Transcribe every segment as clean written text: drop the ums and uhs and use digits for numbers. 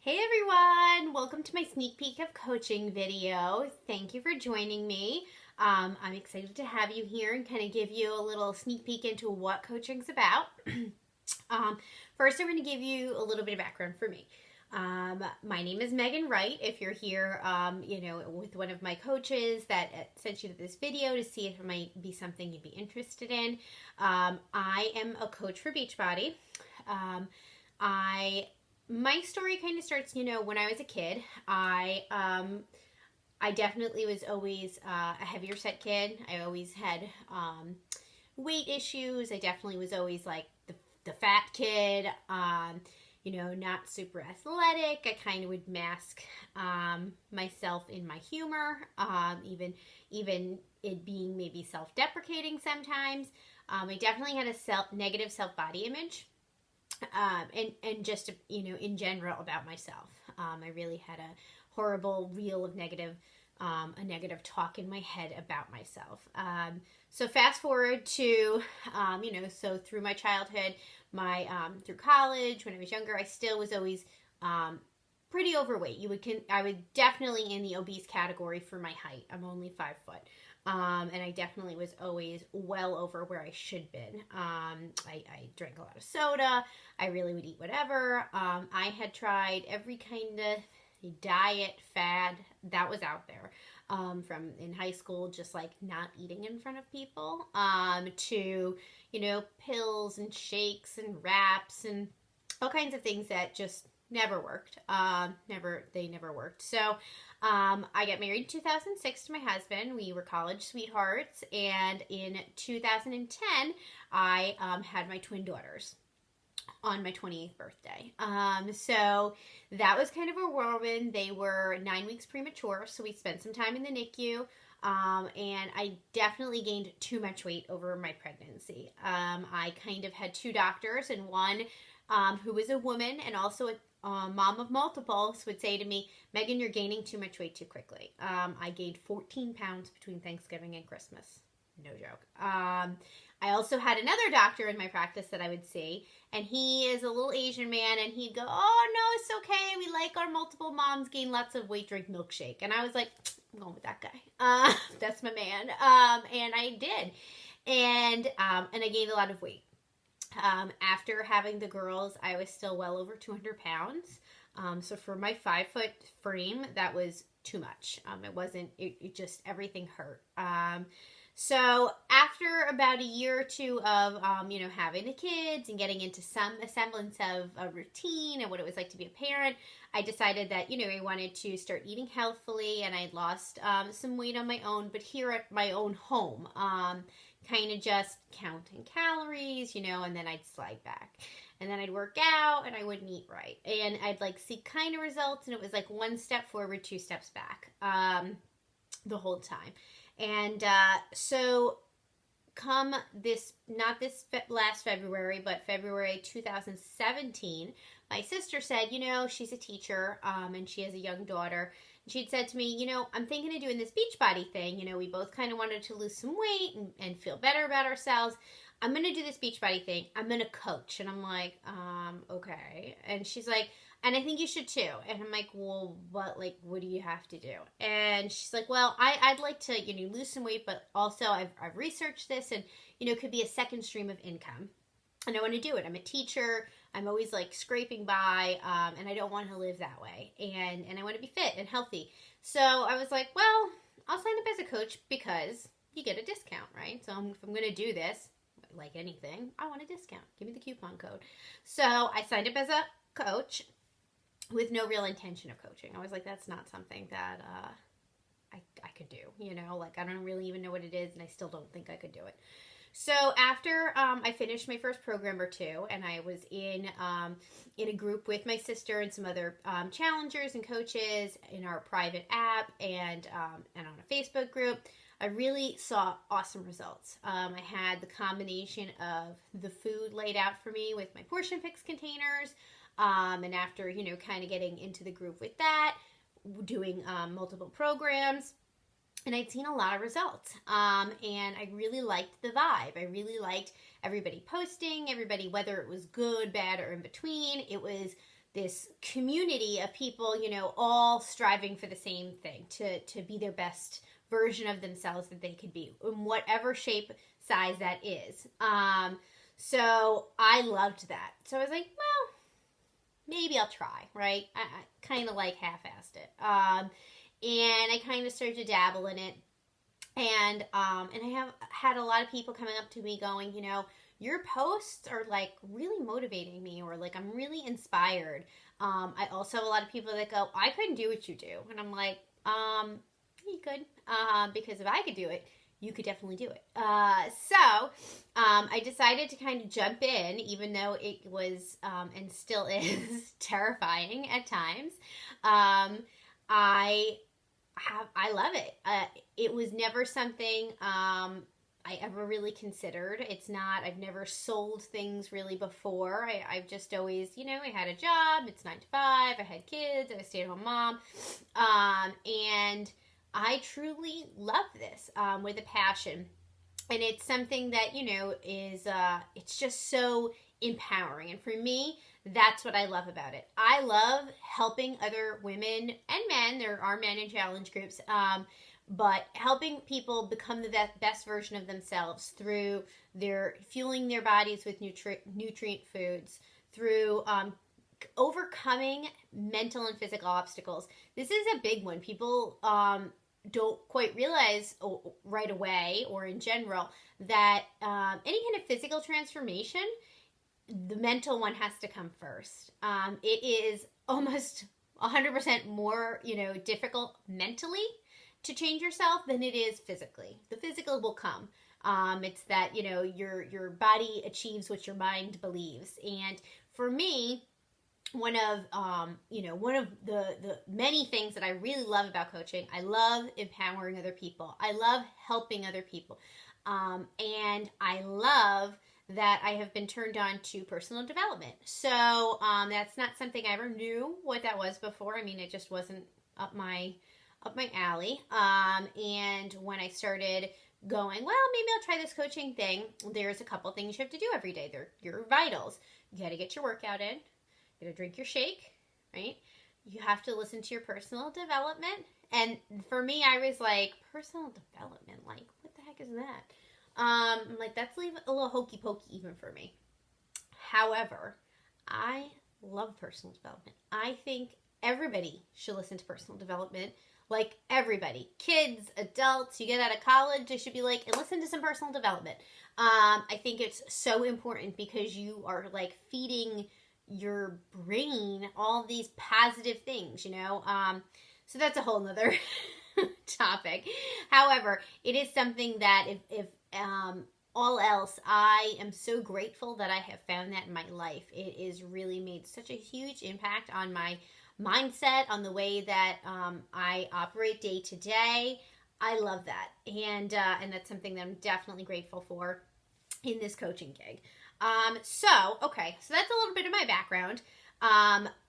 Hey everyone, welcome to my sneak peek of coaching video. Thank you for joining me. I'm excited to have you here and kind of give you a little sneak peek into what coaching's about. um, First, I'm going to give you a little bit of background for me. My name is Megan Wright. If you're here, with one of my coaches that sent you to this video to see if it might be something you'd be interested in, I am a coach for Beachbody. My story kind of starts, when I was a kid. I definitely was always a heavier set kid. I always had weight issues. I definitely was always like the fat kid. Not super athletic. I kind of would mask myself in my humor, even it being maybe self-deprecating sometimes. I definitely had a negative self-body image. And just in general about myself. I really had a horrible reel of a negative talk in my head about myself. So fast forward to, so through my childhood, through college, when I was younger, I still was always pretty overweight. I would definitely in the obese category for my height. I'm only 5 foot. And I definitely was always well over where I should have been. I drank a lot of soda. I really would eat whatever. I had tried every kind of diet fad that was out there. From in high school, just like not eating in front of people, to, pills and shakes and wraps and all kinds of things that just never worked. They never worked. So, I got married in 2006 to my husband. We were college sweethearts, and in 2010, I had my twin daughters on my 28th birthday. So that was kind of a whirlwind. They were 9 weeks premature, so we spent some time in the NICU. And I definitely gained too much weight over my pregnancy. I kind of had two doctors, and one who was a woman and also a mom of multiples would say to me, Megan, you're gaining too much weight too quickly. I gained 14 pounds between Thanksgiving and Christmas. No joke. I also had another doctor in my practice that I would see, and he is a little Asian man, and he'd go, oh, no, it's okay. We like our multiple moms gain lots of weight, drink milkshake. And I was like, I'm going with that guy. That's my man. And I did. And I gained a lot of weight. After having the girls, I was still well over 200 pounds. So for my 5 foot frame, that was too much. It just, everything hurt. So after about a year or two of, having the kids and getting into some semblance of a routine and what it was like to be a parent, I decided that, I wanted to start eating healthfully, and I'd lost some weight on my own, but here at my own home. Kind of just counting calories, and then I'd slide back. And then I'd work out, and I wouldn't eat right. And I'd see kind of results, and it was like one step forward, two steps back the whole time. And so come not this last February, but February 2017, my sister said, she's a teacher, and she has a young daughter. She'd said to me, I'm thinking of doing this Beachbody thing. We both kind of wanted to lose some weight and feel better about ourselves. I'm going to do this Beachbody thing. I'm going to coach. And I'm like, okay. And she's like, and I think you should too. And I'm like, well, what do you have to do? And she's like, well, I'd like to, lose some weight, but also I've researched this, and, it could be a second stream of income. And I want to do it. I'm a teacher. I'm always scraping by, and I don't want to live that way. And I want to be fit and healthy. So I was like, well, I'll sign up as a coach because you get a discount, right? So if I'm going to do this, like anything, I want a discount. Give me the coupon code. So I signed up as a coach with no real intention of coaching. I was like, that's not something that I could do. I don't really even know what it is, and I still don't think I could do it. So after I finished my first program or two, and I was in a group with my sister and some other challengers and coaches in our private app and on a Facebook group, I really saw awesome results. I had the combination of the food laid out for me with my Portion Fix containers, and after kind of getting into the group with that, doing multiple programs. And I'd seen a lot of results, and I really liked the vibe. I really liked everybody posting, everybody, whether it was good, bad, or in between. It was this community of people, you know, all striving for the same thing, to be their best version of themselves that they could be in whatever shape, size that is. So I loved that. So I was like, well, maybe I'll try, right? I kind of like half-assed it. And I kind of started to dabble in it. And I have had a lot of people coming up to me going, you know, your posts are like really motivating me, or like I'm really inspired. I also have a lot of people that go, I couldn't do what you do. And I'm like, you could, because if I could do it, you could definitely do it. So I decided to kind of jump in, even though it was and still is terrifying at times. I love it. It was never something I ever really considered. It's not, I've never sold things really before. I've just always, you know, I had a job, it's 9 to 5, I had kids, I was a stay-at-home mom. And I truly love this with a passion. And it's something that, you know, is, it's just so empowering. And for me, that's what I love about it. I love helping other women and men. There are men in challenge groups, but helping people become the best version of themselves through their fueling their bodies with nutrient foods, through overcoming mental and physical obstacles. This is a big one. People don't quite realize right away, or in general, that any kind of physical transformation, the mental one has to come first. It is almost 100% more, you know, difficult mentally to change yourself than it is physically. The physical will come. It's that, you know, your body achieves what your mind believes. And for me, one of the many things that I really love about coaching, I love empowering other people. I love helping other people. And I love that I have been turned on to personal development. So that's not something I ever knew what that was before. I mean, it just wasn't up my alley. And when I started going, well, maybe I'll try this coaching thing, there's a couple things you have to do every day. They're your vitals. You got to get your workout in. You got to drink your shake, right? You have to listen to your personal development. And for me, I was like, personal development? Like, what the heck is that? I'm like, that's a little hokey pokey even for me. However, I love personal development. I think everybody should listen to personal development. Like everybody, kids, adults, you get out of college, they should be like, and listen to some personal development. I think it's so important because you are like feeding your brain all these positive things, you know? So that's a whole nother topic. However, it is something that if all else, I am so grateful that I have found that in my life. It has really made such a huge impact on my mindset, on the way that I operate day to day. I love that. And that's something that I'm definitely grateful for in this coaching gig. So that's a little bit of my background.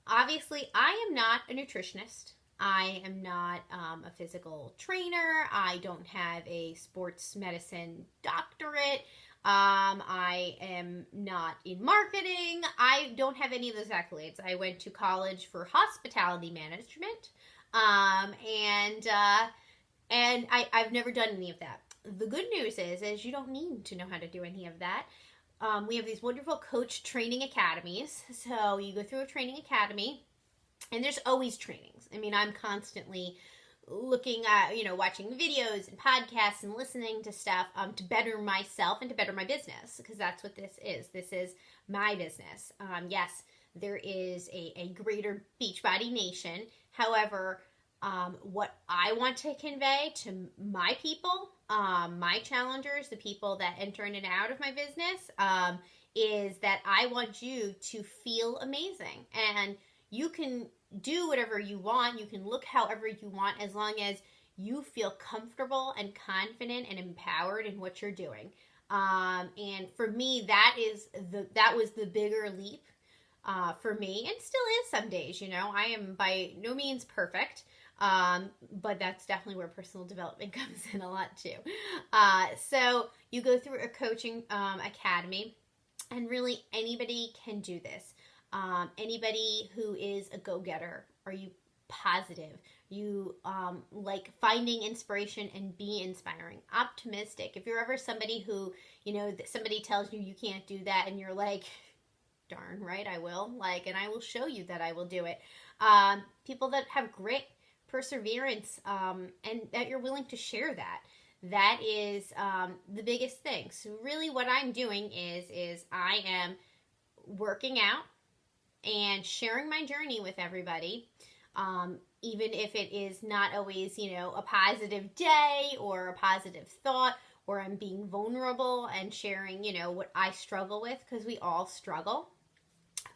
Obviously, I am not a nutritionist. I am not a physical trainer. I don't have a sports medicine doctorate. I am not in marketing. I don't have any of those accolades. I went to college for hospitality management. And I've never done any of that. The good news is you don't need to know how to do any of that. We have these wonderful coach training academies. So you go through a training academy, and there's always trainings. I mean, I'm constantly looking at, watching videos and podcasts and listening to stuff to better myself and to better my business, because that's what this is. This is my business. Yes, there is a greater Beachbody Nation. However, what I want to convey to my people, my challengers, the people that enter in and out of my business, is that I want you to feel amazing. And you can do whatever you want. You can look however you want, as long as you feel comfortable and confident and empowered in what you're doing. And for me, that was the bigger leap for me, and still is some days. I am by no means perfect. But that's definitely where personal development comes in a lot too. So you go through a coaching academy, and really anybody can do this. Anybody who is a go-getter? Are you positive? You like finding inspiration and be inspiring, optimistic. If you're ever somebody who, somebody tells you you can't do that and you're like, darn right I will, and I will show you that I will do it. People that have grit, perseverance, and that you're willing to share that. That is the biggest thing. So really what I'm doing is I am working out and sharing my journey with everybody. Even if it is not always, a positive day or a positive thought, or I'm being vulnerable and sharing, what I struggle with, because we all struggle.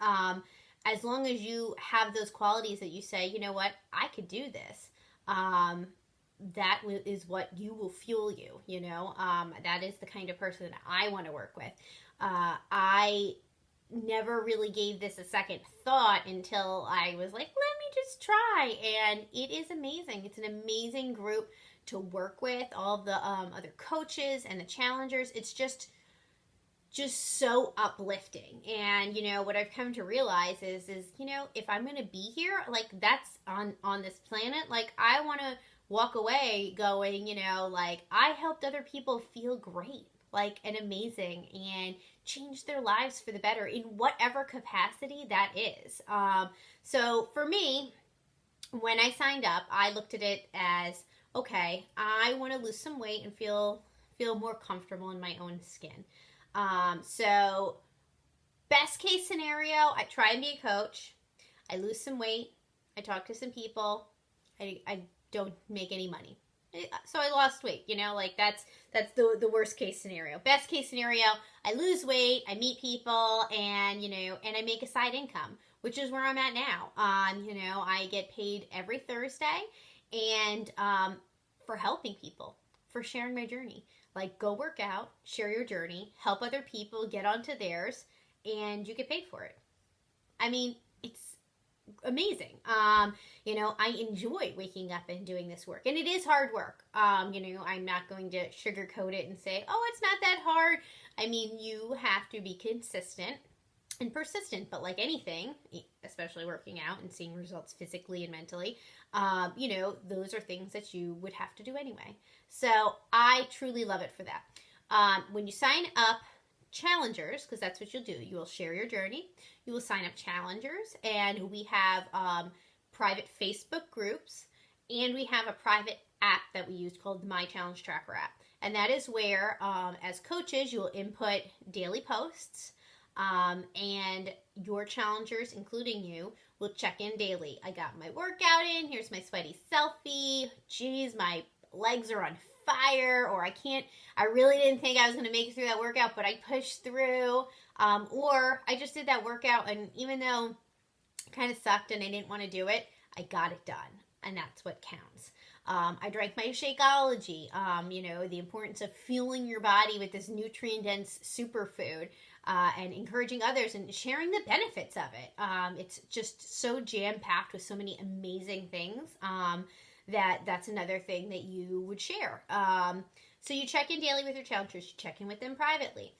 As long as you have those qualities that you say, you know what, I could do this, that is what you will fuel you, that is the kind of person that I want to work with. I never really gave this a second thought until I was like, let me just try. And it is amazing. It's an amazing group to work with, all the other coaches and the challengers. It's just so uplifting. And what I've come to realize is if I'm going to be here, that's on this planet, I want to walk away going, I helped other people feel great, and amazing, and change their lives for the better in whatever capacity that is. So for me, when I signed up, I looked at it as, okay, I want to lose some weight and feel more comfortable in my own skin. So best case scenario, I try and be a coach. I lose some weight. I talk to some people. I don't make any money. So I lost weight, that's the worst case scenario. Best case scenario, I lose weight, I meet people, and, and I make a side income, which is where I'm at now. I get paid every Thursday, and for helping people, for sharing my journey. Go work out, share your journey, help other people get onto theirs, and you get paid for it. I mean, it's amazing. I enjoy waking up and doing this work, and it is hard work. I'm not going to sugarcoat it and say, oh, it's not that hard. I mean, you have to be consistent and persistent, but like anything, especially working out and seeing results physically and mentally, those are things that you would have to do anyway. So I truly love it for that. When you sign up challengers, because that's what you'll do, you will share your journey, you will sign up challengers, and we have private Facebook groups, and we have a private app that we use called the My Challenge Tracker app. And that is where, as coaches, you'll input daily posts, and your challengers, including you, will check in daily. I got my workout in, here's my sweaty selfie, geez, my legs are on fire, or I really didn't think I was going to make it through that workout, but I pushed through, or I just did that workout, and even though it kind of sucked and I didn't want to do it, I got it done, and that's what counts. I drank my Shakeology, the importance of fueling your body with this nutrient-dense superfood, and encouraging others and sharing the benefits of it. It's just so jam-packed with so many amazing things, that's another thing that you would share. So you check in daily with your challengers, you check in with them privately.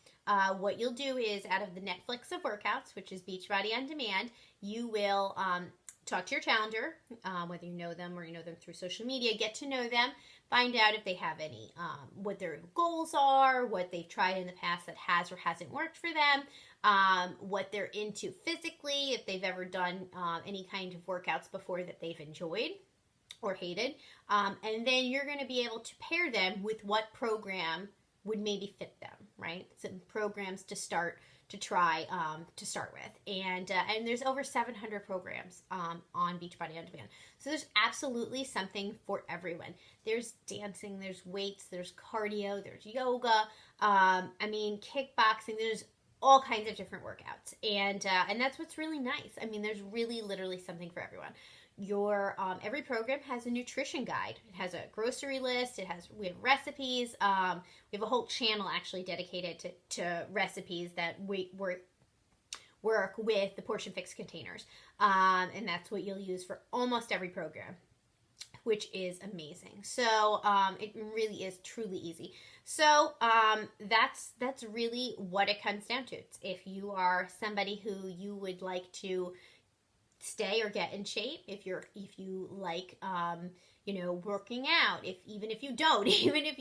What you'll do is, out of the Netflix of workouts, which is Beachbody On Demand, you will talk to your challenger, whether you know them or you know them through social media, get to know them, find out if they have any, what their goals are, what they've tried in the past that has or hasn't worked for them, what they're into physically, if they've ever done any kind of workouts before that they've enjoyed or hated, and then you're going to be able to pair them with what program would maybe fit them, right? Some programs to start with, and there's over 700 programs on Beachbody On Demand, so there's absolutely something for everyone. There's dancing, there's weights, there's cardio, there's yoga, kickboxing, there's all kinds of different workouts, and that's what's really nice. I mean, there's really literally something for everyone. Every program has a nutrition guide. It has a grocery list. We have recipes. We have a whole channel actually dedicated to recipes that we work with the Portion Fix containers. And that's what you'll use for almost every program. which is amazing. So it really is truly easy. So that's really what it comes down to. If you are somebody who you would like to stay or get in shape, if you like working out, even if you don't, even if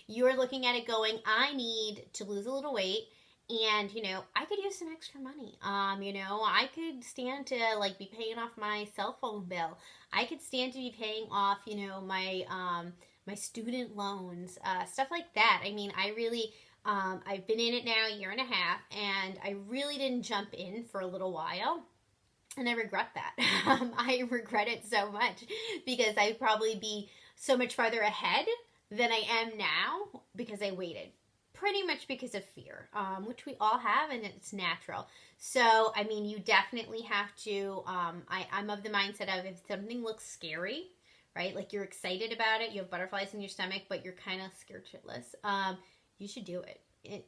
you're looking at it going, I need to lose a little weight, and I could use some extra money. I could stand to be paying off my cell phone bill. I could stand to be paying off my student loans, stuff like that. I mean, I really I've been in it now a year and a half, and I really didn't jump in for a little while. And I regret that. I regret it so much because I'd probably be so much farther ahead than I am now because I waited. Pretty much because of fear, which we all have, and it's natural. So, I mean, you definitely have to, I'm of the mindset of if something looks scary, right? Like you're excited about it, you have butterflies in your stomach, but you're kind of scared shitless. You should do it.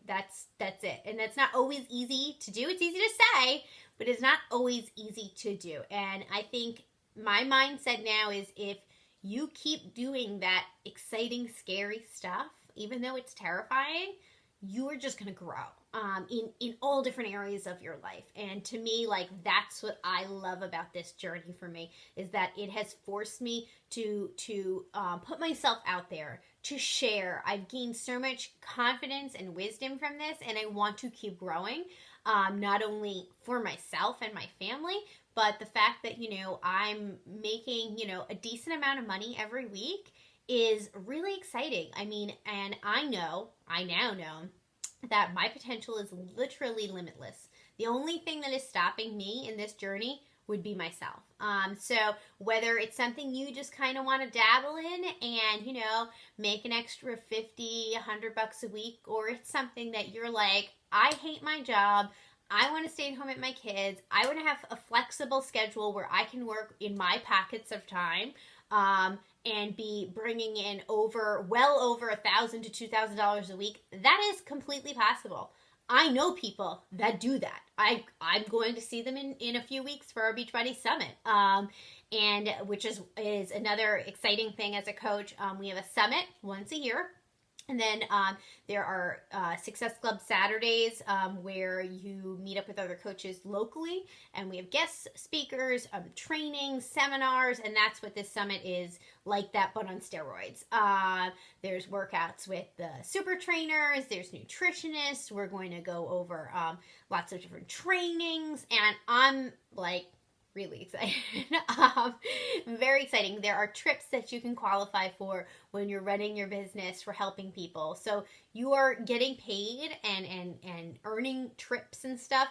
That's it. And that's not always easy to do. It's easy to say, but it's not always easy to do. And I think my mindset now is if you keep doing that exciting, scary stuff, even though it's terrifying, you are just going to grow in all different areas of your life. And to me, that's what I love about this journey for me, is that it has forced me to put myself out there, to share. I've gained so much confidence and wisdom from this, and I want to keep growing, not only for myself and my family, but the fact that, I'm making, a decent amount of money every week is really exciting. I mean, and I now know that my potential is literally limitless. The only thing that is stopping me in this journey would be myself. So whether it's something you just kind of want to dabble in and, make an extra $50, $100 a week, or it's something that you're like, I hate my job, I want to stay at home with my kids, I want to have a flexible schedule where I can work in my pockets of time, and be bringing in well over $1,000 to $2,000 a week, that is completely possible. I know people that do that. I'm going to see them in a few weeks for our Beachbody Summit, and which is another exciting thing as a coach. We have a summit once a year. And then there are Success Club Saturdays where you meet up with other coaches locally, and we have guest speakers, trainings, seminars, and that's what this summit is like that, but on steroids. There's workouts with the super trainers, there's nutritionists, we're going to go over lots of different trainings, and I'm really excited. Very exciting. There are trips that you can qualify for when you're running your business for helping people. So you are getting paid and earning trips and stuff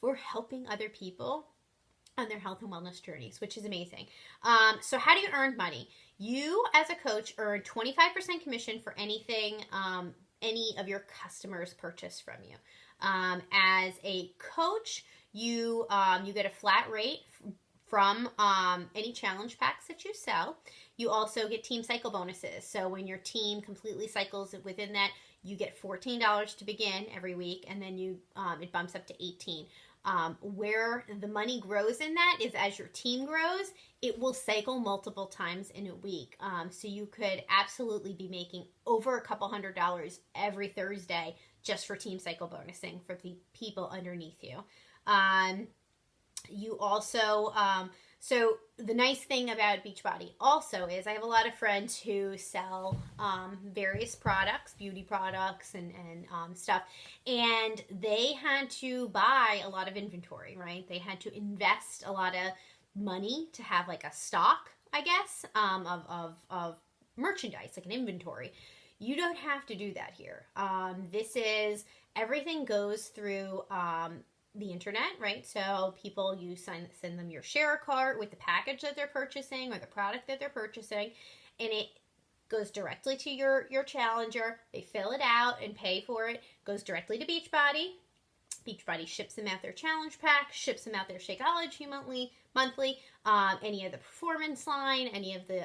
for helping other people on their health and wellness journeys, which is amazing. So how do you earn money? You, as a coach, earn 25% commission for anything any of your customers purchase from you. As a coach, you get a flat rate from any challenge packs that you sell. You also get team cycle bonuses. So when your team completely cycles within that, you get $14 to begin every week, and then it bumps up to $18. Where the money grows in that is as your team grows, it will cycle multiple times in a week. So you could absolutely be making over a couple $100 every Thursday just for team cycle bonusing for the people underneath you. You also, so the nice thing about Beachbody also is I have a lot of friends who sell various products, beauty products and stuff, and they had to buy a lot of inventory, right? They had to invest a lot of money to have a stock, I guess, of merchandise, like an inventory. You don't have to do that here. Everything goes through the internet, right? So people, you send them your share cart with the package that they're purchasing or the product that they're purchasing, and it goes directly to your challenger. They fill it out and pay for it. Goes directly to Beachbody. Beachbody ships them out their challenge pack, ships them out their Shakeology monthly, any of the performance line, any of the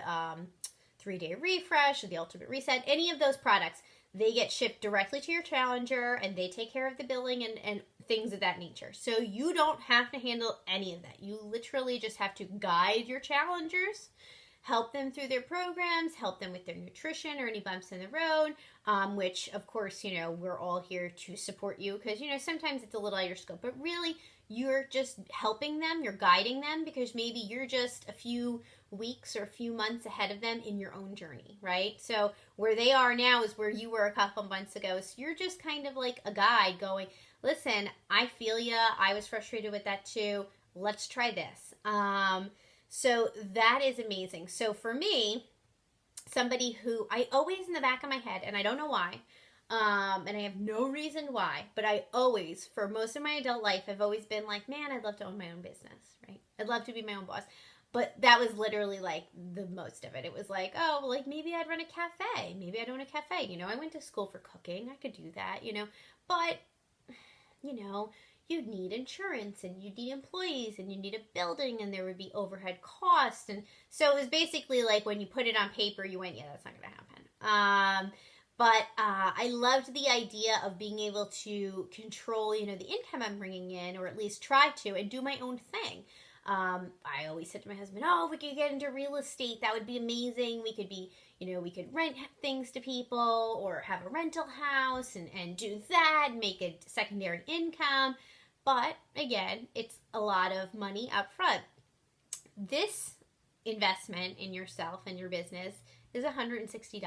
3-day refresh, or the ultimate reset, any of those products, they get shipped directly to your challenger, and they take care of the billing and things of that nature. So you don't have to handle any of that. You literally just have to guide your challengers help them through their programs, help them with their nutrition or any bumps in the road, which, of course, we're all here to support you because, sometimes it's a little out of your scope, but really you're just helping them, you're guiding them because maybe you're just a few weeks or a few months ahead of them in your own journey, right? So where they are now is where you were a couple months ago. So you're just kind of like a guide going, listen, I feel ya. I was frustrated with that too. Let's try this. So that is amazing. So for me, somebody who I always in the back of my head, and I don't know why, and I have no reason why, but I always, for most of my adult life, I've always been like, man, I'd love to own my own business, right? I'd love to be my own boss. But that was literally like the most of it. It was like, oh, well, like maybe I'd run a cafe. Maybe I'd own a cafe. I went to school for cooking. I could do that, But, you'd need insurance and you'd need employees and you'd need a building and there would be overhead costs. And so it was basically like when you put it on paper, you went, yeah, that's not going to happen. But I loved the idea of being able to control, the income I'm bringing in, or at least try to, and do my own thing. I always said to my husband, oh, if we could get into real estate, that would be amazing. We could be, we could rent things to people or have a rental house and do that, make a secondary income. But again, it's a lot of money up front. This investment in yourself and your business is $160.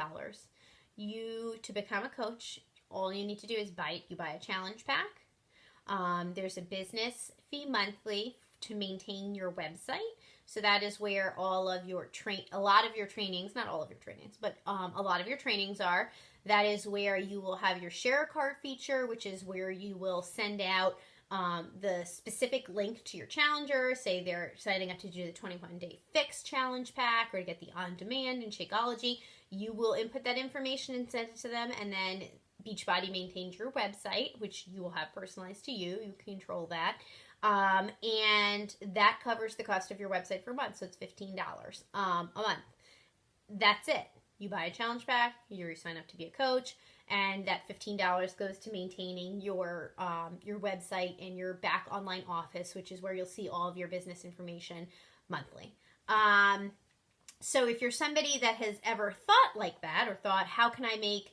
To become a coach, all you need to do is buy a challenge pack. There's a business fee monthly to maintain your website. So that is where all of your a lot of your trainings, not all of your trainings, but a lot of your trainings are. That is where you will have your share a card feature, which is where you will send out the specific link to your challenger. Say they're signing up to do the 21-day fix challenge pack or to get the on-demand and Shakeology. You will input that information and send it to them, and then Beachbody maintains your website, which you will have personalized to you. You control that. And that covers the cost of your website for a month. So it's $15 a month. That's it. You buy a challenge pack, you sign up to be a coach, and that $15 goes to maintaining your website and your back online office, which is where you'll see all of your business information monthly. So if you're somebody that has ever thought like that, or thought, how can I make,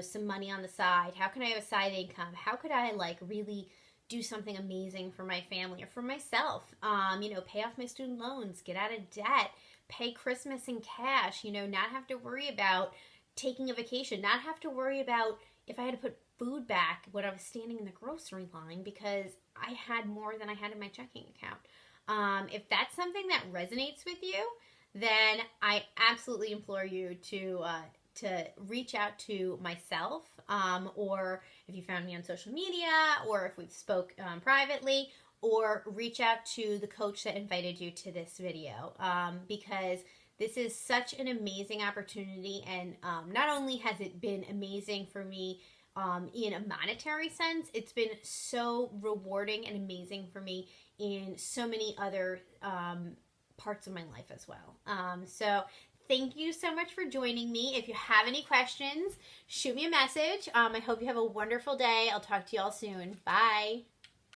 some money on the side? How can I have a side income? How could I really do something amazing for my family or for myself? Pay off my student loans, get out of debt, pay Christmas in cash, not have to worry about taking a vacation, not have to worry about if I had to put food back when I was standing in the grocery line because I had more than I had in my checking account. If that's something that resonates with you, then I absolutely implore you to reach out to myself, or if you found me on social media, or if we've spoke privately, or reach out to the coach that invited you to this video, because this is such an amazing opportunity, and not only has it been amazing for me in a monetary sense, it's been so rewarding and amazing for me in so many other parts of my life as well. So thank you so much for joining me. If you have any questions, shoot me a message. I hope you have a wonderful day. I'll talk to you all soon. Bye.